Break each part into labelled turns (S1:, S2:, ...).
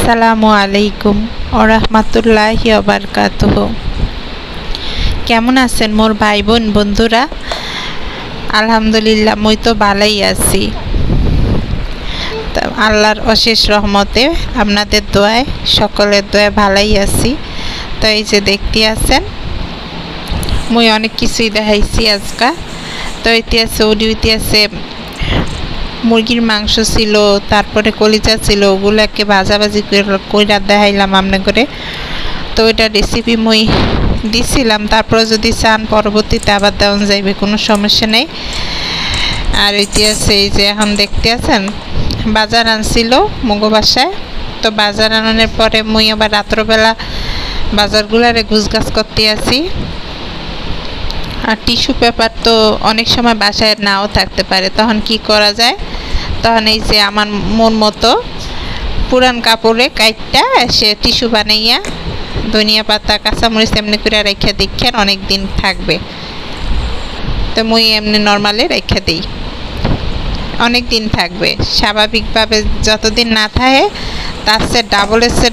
S1: আসসালামু আলাইকুম ওয়া রাহমাতুল্লাহি ওয়া বারাকাতুহু। কেমন আছেন মোর ভাই বোন বন্ধুরা? আলহামদুলিল্লাহ মই তো ভালোই আছি। আল্লাহর অশেষ রহমতে আপনাদের দোয়ায় সকলের দোয়ায় ভালোই আছি। তো এই যে দেখতে আছেন মই অনেক কিছুই দেখাইছি আজকা। তো ইতিহাসে ইতিহাসে মুরগির মাংস ছিল, তারপরে কলিজা ছিল, ওগুলাকে ভাজাভাজি কইরা দেখাইলাম আমনে করে। তো ওইটা রেসিপি মই দিছিলাম, তারপরে যদি চান পরবর্তীতে আবার দেওয়া যাইবে, কোনো সমস্যা নেই। আর ইতিহাসে এই যে এখন দেখতে আছেন বাজার আনছিল মগো বাসায়। তো বাজার আনানোর পরে মই আবার রাত্রবেলা বাজারগুলারে গুছগাছ করতে আসি। আর টিস্যু পেপার তো অনেক সময় বাসায় নাও থাকতে পারে, তখন কি করা যায়, তখন এই যে আমার মন মতো পুরান কাপড়ে কাইটটা সে টিস্যু বানাইয়া ধনিয়া পাতা কাঁচামরিচ এমনি করে রেখে দেখেন অনেক দিন থাকবে। তো মুই এমনি নর্মালে রেখে দিই, অনেক দিন থাকবে। স্বাভাবিকভাবে যতদিন না থাকে তার সে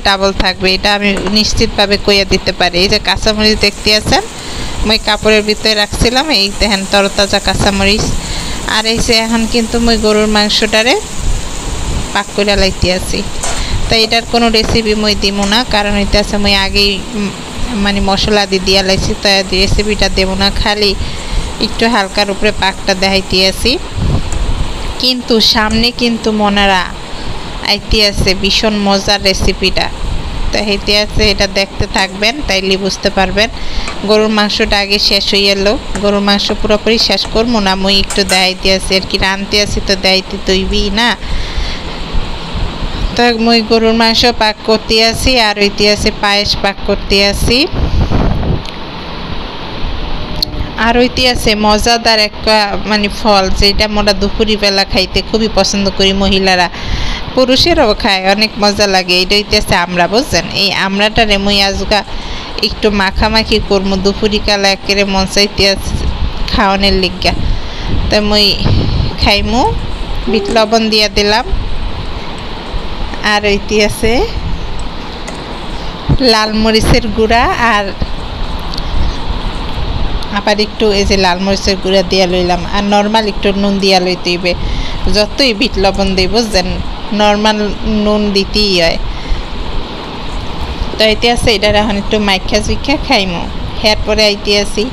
S1: ডাবল থাকবে, এটা আমি নিশ্চিতভাবে কইয়া দিতে পারি। এই যে কাঁচামরিচ দেখতে আছেন মই কাপড়ের ভিতরে রাখছিলাম, এই দেখেন তরতাজা কাঁচামরিচ। আর এই যে এখন কিন্তু মই গরুর মাংসটারে পাক করে লাইতে আছি। তো এটার কোনো রেসিপি মই দিব না, কারণ এটা আছে মই আগেই মানে মশলা দিয়া লাইছি। তো রেসিপিটা দেব না, খালি একটু হালকার উপরে পাকটা দেখাইতে আছি। কিন্তু সামনে কিন্তু মনারা আইতে আছে ভীষণ মজার রেসিপিটা। তো হেঁটে আছে, এটা দেখতে থাকবেন তাইলে বুঝতে পারবেন। গরুর মাংসটা আগে শেষ হয়ে এলো, গরুর মাংস পুরোপুরি শেষ করবো না, মই একটু দেখাইতে আছি আর কি, রাঁধতে আছি তো দেখাইতে তৈবি না। তো মই গরুর মাংস পাক করতে আসি, আর ওইতে আছে পায়েস পাক করতে আসি। আর ওইতে আছে মজাদার একটা মানে ফল, যেটা আমরা দুপুরি বেলা খাইতে খুবই পছন্দ করি মহিলারা, পুরুষেরাও খায়, অনেক মজা লাগে। এটা হইতেছে আমরা, বুঝছেন? এই আমরাটারে মুই আজকা একটু মাখামাখি করবো, দুপুরি কালা একেবারে মন চাইতে খাওয়ানোর লিগা। তো মুই খাইমু, বিট লবণ দিয়া দিলাম। আর ওইটি আছে লাল মরিচের গুঁড়া, আর আবার একটু এই যে লাল মরিচের গুঁড়া দিয়া লইলাম। আর নর্মাল একটু নুন দিয়া লইতে হইবে, যতই বিট লবণ দিই বুঝছেন নর্মাল নুন দিতেই হয়। তো এতে আছে এটার এখন একটু মাইখা জুইখা খাইমো। এরপরে আইতে আসি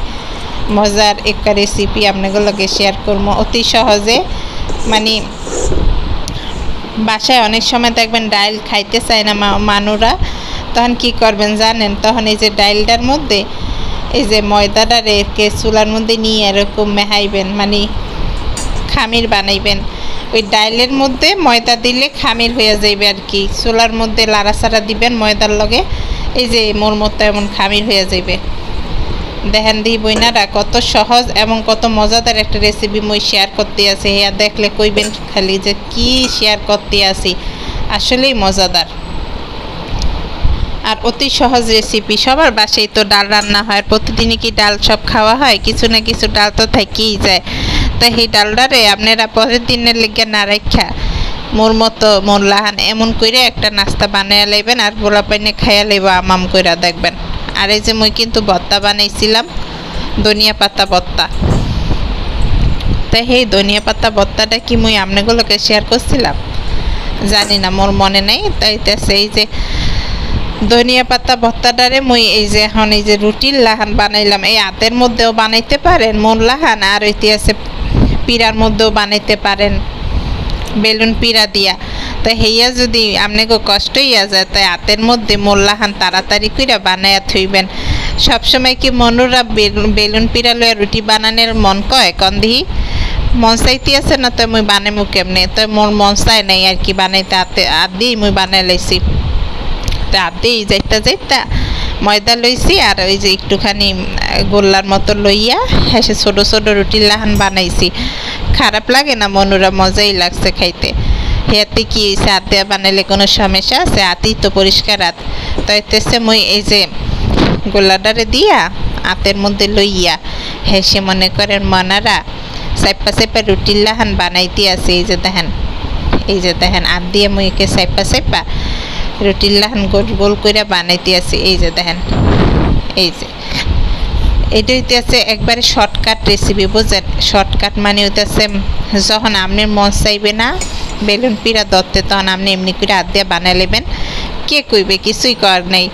S1: মজার একটা রেসিপি আপনাগুলোকে শেয়ার করবো অতি সহজে। মানে বাসায় অনেক সময় দেখবেন ডাইল খাইতে চায় না মানুরা, তখন কি করবেন জানেন? তখন এই যে ডাইলটার মধ্যে এই যে ময়দাটা রেখে চুলার মধ্যে নিয়ে এরকম মেহাইবেন, মানে খামির বানাইবেন। ওই ডাইলের মধ্যে ময়দা দিলে খামির হয়ে যাইবে আর কি, চুলার মধ্যে লাড়াচাড়া দিবেন ময়দার লগে, এই যে মোর মতো এমন খামির হয়ে যাইবে। দেখেন দি বইনারা কত সহজ এবং কত মজাদার একটা রেসিপি মই শেয়ার করতে আছি। হ্যাঁ দেখলে কইবেন খালি যে কি শেয়ার করতে আসি, আসলেই মজাদার আর অতি সহজ রেসিপি। সবার বাসায় তো ডাল রান্না হয়, প্রতিদিনই কি ডাল সব খাওয়া হয়? কিছু না কিছু ডাল তো থাকেই যায়। তো সেই ডালটারে আপনারা পরের দিনের লেগে না রাখা মোর মতো মোর লাহান এমন করে একটা নাস্তা বানিয়ে লাইবেন, আর গোলা পাইনে খাইয়া লাইব আমাম কইরা দেখবেন। আর এই যে মই কিন্তু ভর্তা বানাইছিলাম, ধনিয়া পাতা ভর্তা। তাই সেই ধনিয়া পাতা ভর্তাটা কি মই আপনাগুলোকে শেয়ার করছিলাম জানি না, মোর মনে নেই। তাই এই যে ধনিয়া পাতা ভর্তাটারে মই এই যে এখন এই যে রুটির লাহান বানাইলাম। এই হাতের মধ্যেও বানাইতে পারেন মোর লাহান, আর ওইতে আছে পিড়ার মধ্যেও বানাইতে পারেন বেলুন পিড়া দিয়া। তাই হেয়া যদি আপনাকে কষ্ট হইয়া যায়, তাই হাতের মধ্যে মোর লাহান তাড়াতাড়ি করে বানাইয়া থইবেন। সবসময় কি মনুরা বেলুন পিড়া লইয়া রুটি বানানোর মন কয়? কন্দিহি মন চাইতে আছে না, তো মুই বানাইমু কেমনে? তো মোর মন চাই নাই আর কি বানাইতে, হাত দিয়েই মুই বানাই লাইছি। তো হাত দিয়েই যাইতা ময়দা লইছি, আর ওই যে একটুখানি গোল্লার মতো লইয়া হেসে ছোট ছোট রুটির লাহান বানাইছি। খারাপ লাগে না মনুরা, মজাই লাগছে খাইতে। হেয়াতে কি হয়েছে, হাত দেওয়া বানাইলে কোনো সমস্যা আছে? হাতেই তো পরিষ্কার হাত। তো এতেছে মই এই যে গোল্লাটারে দিয়া হাতের মধ্যে লইয়া হেসে মনে করেন মনারা চাইপা রুটির লাহান বানাইতে আছে। এই যে দেখেন হাত দিয়ে মই একে চাইপা রুটির লাহান গোল গোল করে বানাইতে আছে। এই যে দেখেন, এই যে এটা হইতেছে একবারে শর্টকাট রেসিপি, বুঝছেন? শর্টকাট মানে হইতেছে যখন আপনি মন চাইবে না বেলুন পিড়া ধরতে, তখন আপনি এমনি করে হাত দিয়ে বানাই নেবেন। কে কইবে, কিছুই করার নেই,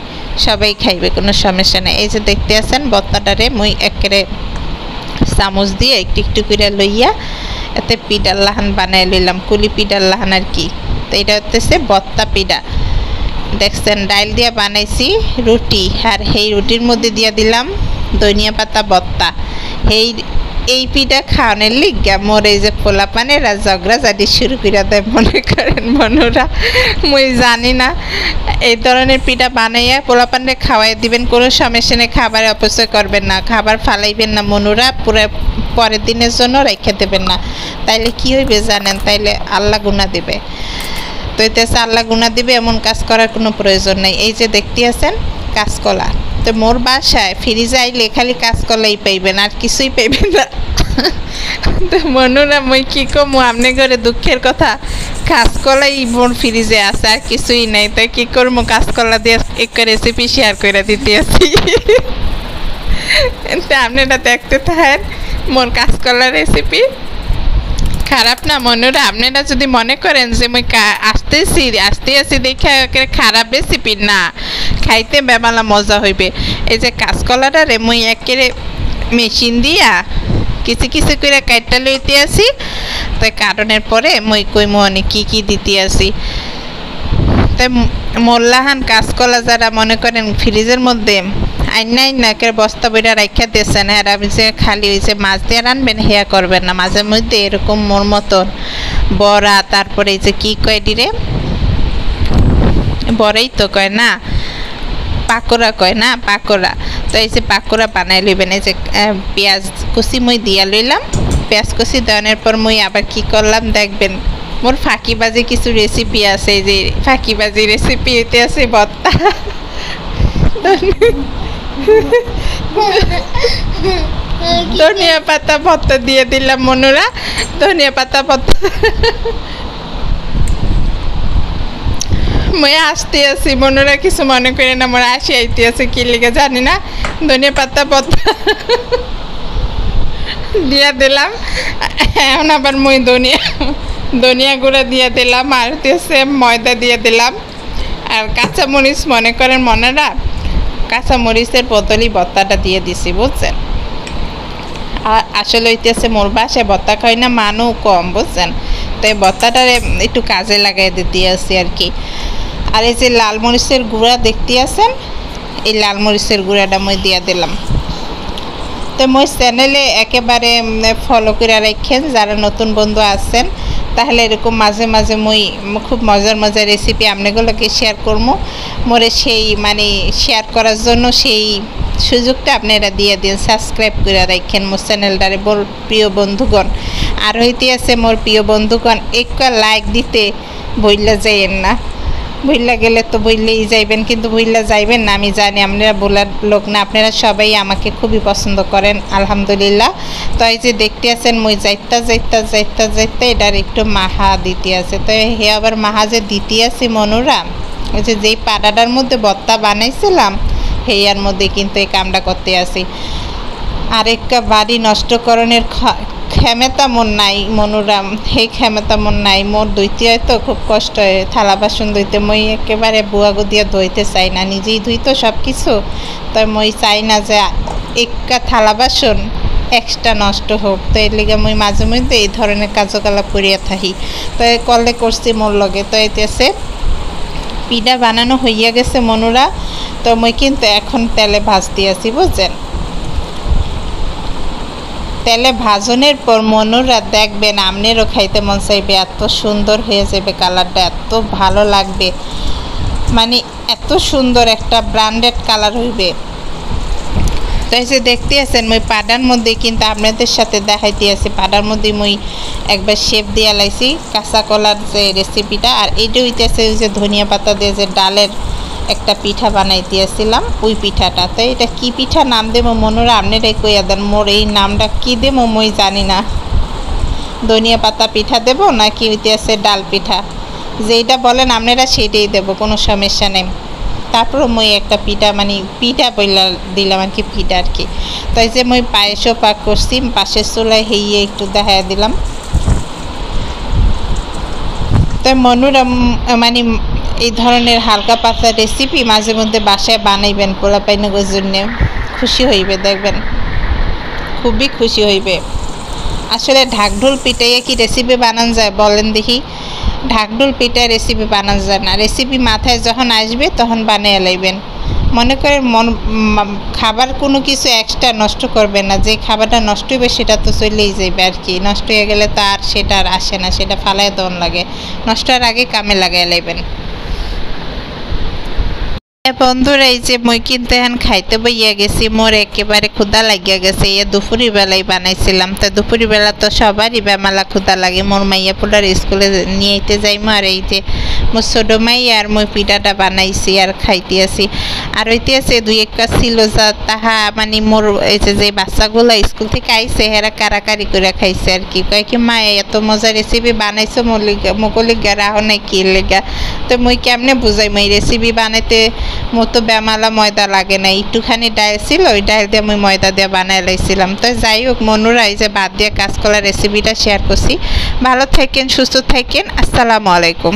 S1: সবাই খাইবে, কোনো সমস্যা নেই। এই যে দেখতে আছেন বত্তাটারে মুই একেবারে চামচ দিয়ে একটু একটু করে লইয়া এতে পিঠার লাহান বানাই লইলাম, কুলি পিঠার লাহান আর কি। তো এটা হচ্ছে বত্তা পিঠা। দেখছেন ডাইল দিয়া বানাইছি রুটি, আর সেই রুটির মধ্যে দিয়া দিলাম ধনিয়া পাতা বত্তা। এই পিঠা খাওয়ানোর লিগা মোর এই যে পোলাপানেরা ঝগড়া ঝাঁটি শুরু করে দেয়, মনে করেন বন্ধুরা। মুই জানি না এই ধরনের পিঠা বানাইয়া পোলাপানে খাওয়াই দিবেন, কোনো সমস্যা নেই, খাবার অপচয় করবেন না, খাবার ফালাইবেন না মনুরা, পুরো পরের দিনের জন্য রেখে দেবেন না। তাইলে কি হইবে জানেন? তাইলে আল্লাহ গুনাহ দিবে। তো এতে আল্লাহ গুনাহ দিবে, এমন কাজ করার কোনো প্রয়োজন নেই। এই যে দেখতে আছেন কাঁচকলা, তো মোর বাসায় ফ্রিজে আইলে খালি কাঁচকলাই পাইবেন, আর কিছুই পাইবেন না। তো মনুরা মই কি কমু, আপনি ঘরে দুঃখের কথা, কাঁচকলাই মোর ফ্রিজে আছে, আর কিছুই নাই। তাই কি করবো, কাঁচকলা দিয়ে একটা রেসিপি শেয়ার করে দিতে আসি। আপনারা দেখতে থাকেন মোর কাঁচকলার রেসিপি। খারাপ না মনুরা, আপনারা যদি মনে করেন যে মুই আসতে আসি দেখে খারাপ রেসিপি না, খাইতে বেমালা মজা হইবে। এই যে কাঁচকলাটারে মুই একেবারে মেশিন দিয়া কিছু কিছু করে কাটটা লইতে আসি। তাই কারণের পরে মুই কইমু অনেক কি কি দিতে আসি। তাই মোল্লাহান কাঁচকলা যারা মনে করেন ফ্রিজের মধ্যে আইনা বস্তা বইটা রাখা দিয়েছেন, আর আপনি যে খালি হয়েছে মাছ দিয়ে রানবেন হেয়া করবেন না। মাঝে মধ্যে এরকম মোর মতন বড়া, তারপরে এই যে কি কয় ডিরে, বড়াই তো কয় না, পাকোড়া কয় না, পাকোড়া। তো এই যে পাকোড়া বানাই লইবেন। এই যে পেঁয়াজ কুচি মুই দিয়া লইলাম, পেঁয়াজ কুচি দেওয়ানোর পর মুই আবার কি করলাম দেখবেন, মোর ফাঁকিবাজি কিছু রেসিপি আছে। এই যে ফাঁকিবাজি রেসিপি এতে আছে ভর্তা, ধনিয়া পাতা ভর্তা দিয়ে দিলাম মনুরা, ধনিয়া পাতা ভর্তা। মই আসতে আছি মনুরা, কিছু মনে করে না, মোর আসি আইতে আছে কি লিগে জানি না। ধনিয়া পাতা ভর্তা দিয়া দিলাম। এখন আবার মই ধনিয়া গুঁড়া দিয়ে দিলাম, আর হচ্ছে ময়দা দিয়ে দিলাম, আর কাঁচামরিচ মনে করেন মনেরা, কাঁচামরিচের বোতলই ভর্তাটা দিয়ে দিছি, বুঝছেন? আর আসলে হইতেছে মোর বাসায় ভর্তা খাই না, মানও কম, বুঝছেন? তাই ভর্তাটারে একটু কাজে লাগাই দিতে আসি আর কি। আর এই যে লাল মরিচের গুঁড়া দেখতে আছেন, এই লাল মরিচের গুঁড়াটা মই দিয়ে দিলাম। তো মই চ্যানেলে একেবারে ফলো করে রাখেন যারা নতুন বন্ধু আছেন, তাহলে এরকম মাঝে মাঝে মই খুব মজার মজার রেসিপি আপনাগুলোকে শেয়ার করবো। মোরে সেই মানে শেয়ার করার জন্য সেই সুযোগটা আপনারা দিয়ে দিন, সাবস্ক্রাইব করে রাখেন মোর চ্যানেলটারে মোর প্রিয় বন্ধুগণ। আর হইতে আছে মোর প্রিয় বন্ধুগণ, একটা লাইক দিতে ভুইলা যাইয়েন না, ভুইলা গেলে তো ভুইলেই যাইবেন, কিন্তু ভুইলা যাইবেন না আমি জানি, আপনারা বলার লোক না, আপনারা সবাই আমাকে খুবই পছন্দ করেন আলহামদুলিল্লাহ। তো এই যে দেখতে আছেন মই যাইতা যাইতা যাইতা যাইতা এটার একটু মাহা দিতে আছে। তো হে আবার মাহা যে দিতে আছে মনুরা, ওই যে যেই পাড়াটার মধ্যে ভর্তা বানাইছিলাম হেয়ার মধ্যে কিন্তু এই কামটা করতে আসি। আরেকটা বাড়ি নষ্টকরণের ক্ষমতা মন নাই মনুরা, সেই ক্ষমতা মন নাই মোর, ধুইতে হয় তো খুব কষ্ট হয় থালা বাসন ধুইতে। মই একেবারে বুয়াগো দিয়ে ধুইতে চাই না, নিজেই ধুই তো সব কিছু। তো মই চাই না যে একটা থালা বাসন এক্সট্রা নষ্ট হোক। তো এর লিগে মই মাঝে মধ্যে এই ধরনের কার্যকলাপ করিয়া থাকি। তো করলে করছি মোর লগে। তো এতেছে পিঠা বানানো হইয়া গেছে মনুরা। তো মই কিন্তু এখন তেলে ভাজতে আছি, বুঝছেন? তেলে ভাজনের পর মনুরা দেখবেন আপনারও খাইতে মন চাইবে, এত সুন্দর হয়ে যাবে, কালারটা এত ভালো লাগবে, মানে এত সুন্দর একটা ব্র্যান্ডেড কালার হইবে। তো এই যে দেখতে আছেন মই পাডার মধ্যে কিন্তু আপনাদের সাথে দেখাইতে আছি, পাডার মধ্যে মই একবার শেপ দিয়ে লাইছি কাঁচা কলার যে রেসিপিটা। আর এইটা হইতেছে ওই যে ধনিয়া পাতা দিয়ে যে ডালের একটা পিঠা বানাই দিয়েছিলাম, ওই পিঠাটা। তো এটা কি পিঠা নাম দেবো মনুরা আপনারাই কইয়া দেন, মোর এই নামটা কি দেবো মই জানি না। ধনিয়া পাতা পিঠা দেবো নাকি হইতেছে ডাল পিঠা, যেইটা বলেন আপনারা সেটাই দেবো, কোনো সমস্যা নেই। তারপরও মই একটা পিঠা মানে পিঠা বইলা দিলাম আর কি, পিঠা আর কি। তো এই যে মই পায়েসও পাক করছি, পাশের চুলায় হেইয়ে একটু দেখা দিলাম। তো মনুরা মানে এই ধরনের হালকা পাতলা রেসিপি মাঝে মধ্যে বাসায় বানাইবেন, পোলাপাইনের জন্যে খুশি হইবে, দেখবেন খুবই খুশি হইবে। আসলে ঢাকঢোল পিঠাইয়ে কি রেসিপি বানানো যায় বলেন দেখি? ঢাকঢোল পিঠায় রেসিপি বানানো যায় না। রেসিপি মাথায় যখন আসবে তখন বানিয়ে লাইবেন। মনে করেন খাবার কোনো কিছু এক্সট্রা নষ্ট করবেন না, যে খাবারটা নষ্ট হবে সেটা তো চলেই যাবে আর কি। নষ্ট হয়ে গেলে তো আর সেটা আর আসে না, সেটা ফালায় দন লাগে। নষ্ট হওয়ার আগে কামে লাগাই লাইবেন। বন্ধুরা এই যে মই কিন্তু এখন খাইতে বইয়া গেছি, মোর একেবারে ক্ষুধা লাগিয়া গেছে। দুপুরি বেলায় বানাইছিলাম, তো দুপুরি বেলা তো সবারই বেমালা ক্ষুধা লাগে। মোর মাইয়া পোলার স্কুলে নিয়েতে যাইমো, আর এই যে মোর ছোট মাইয়া আর মই পিঠাটা বানাইছি আর খাইতে আছি। আর হইতে আছে দুই এক কাজ ছিল যা তাহা মানে মোর এই যে বাচ্চাগুলো স্কুল থেকে আইসে হেরা কারাকারি করে খাইছে আর কি। কয় কি মা এত মজা রেসিপি বানাইছো মোকলিগা রাহ নাই কি লেগা। তো মই কেমনে বুঝাই, মই রেসিপি বানাইতে মতো বেমালা ময়দা লাগে না, একটুখানি ডাল ছিল, ওই ডাল দিয়ে আমি ময়দা দিয়ে বানাই লাইছিলাম। তো যাই হোক মনুরা এই যে ভাত দিয়ে কাঁচকলার রেসিপিটা শেয়ার করছি। ভালো থাকেন, সুস্থ থাকেন, আসসালামু আলাইকুম।